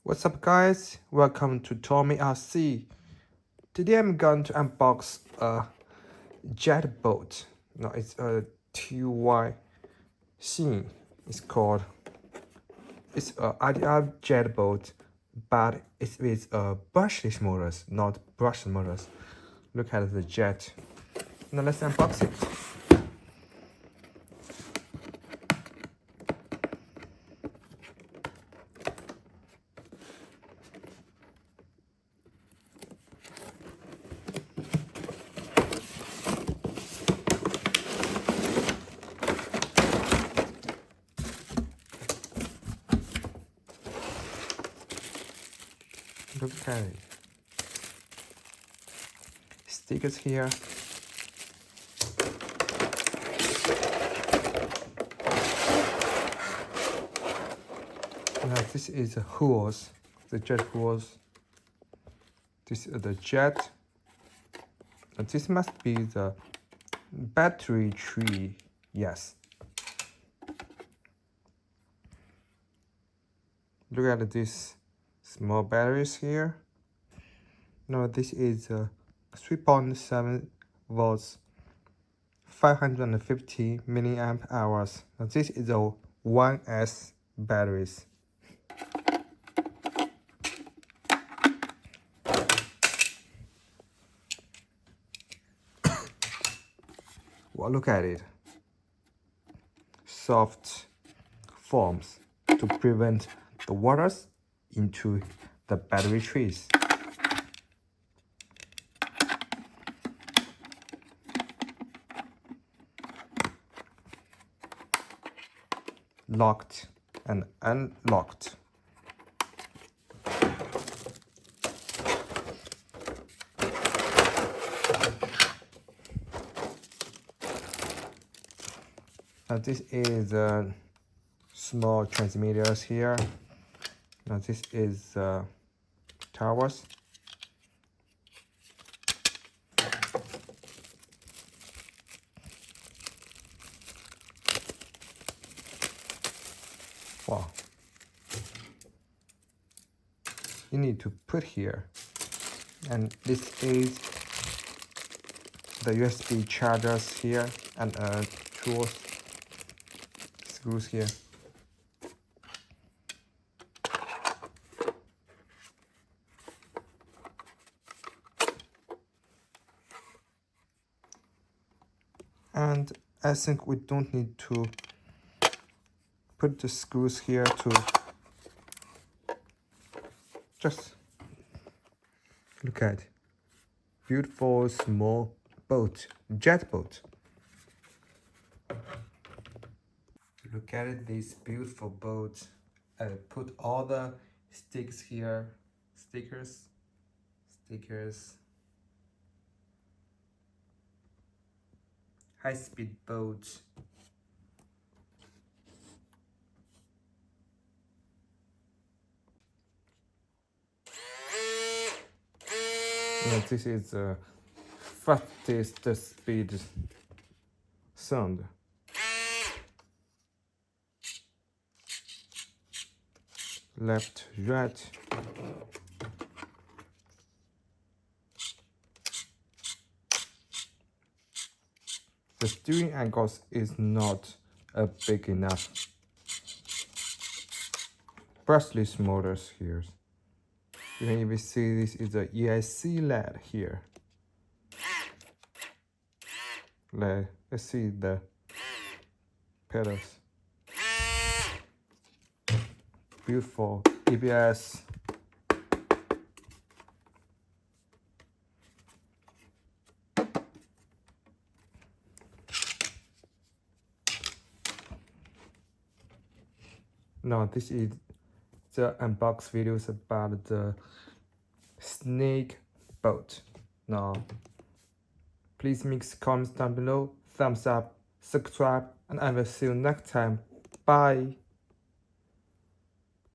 What's up guys, welcome to Tommy RC. Today I'm going to unbox a jet boat. No, it's a TUY Xing. It's a IDR jet boat, but it's with brushless motors, not brush motors. Look at the jet. Now let's unbox it. Look at it. Stickers here. Now this is the hose, the jet hose. This is the jet. And this must be the battery tree. Yes. Look at this small batteries here. Now this is 3.7 volts, 550 milliamp hours. Now this is a 1S batteries. Well, look at it. Soft forms to prevent the waters into the battery trees. Locked and unlocked. Now this is small transmitters here. Now this is towers. Wow. You need to put here. And this is the USB chargers here and tools screws here. And I think we don't need to put the screws here to just look at beautiful small boat, jet boat. Look at it, this beautiful boat. I put all the stickers here, stickers. High-speed boat. Now this is the fastest speed sound. Left, right. The steering angle is not big enough. Brushless motors here. You can even see this is a EIC LED here. Let's see the pedals. Beautiful ABS. Now this is the unbox videos about the snake boat. Now please make comments down below, thumbs up, subscribe, and I will see you next time. Bye.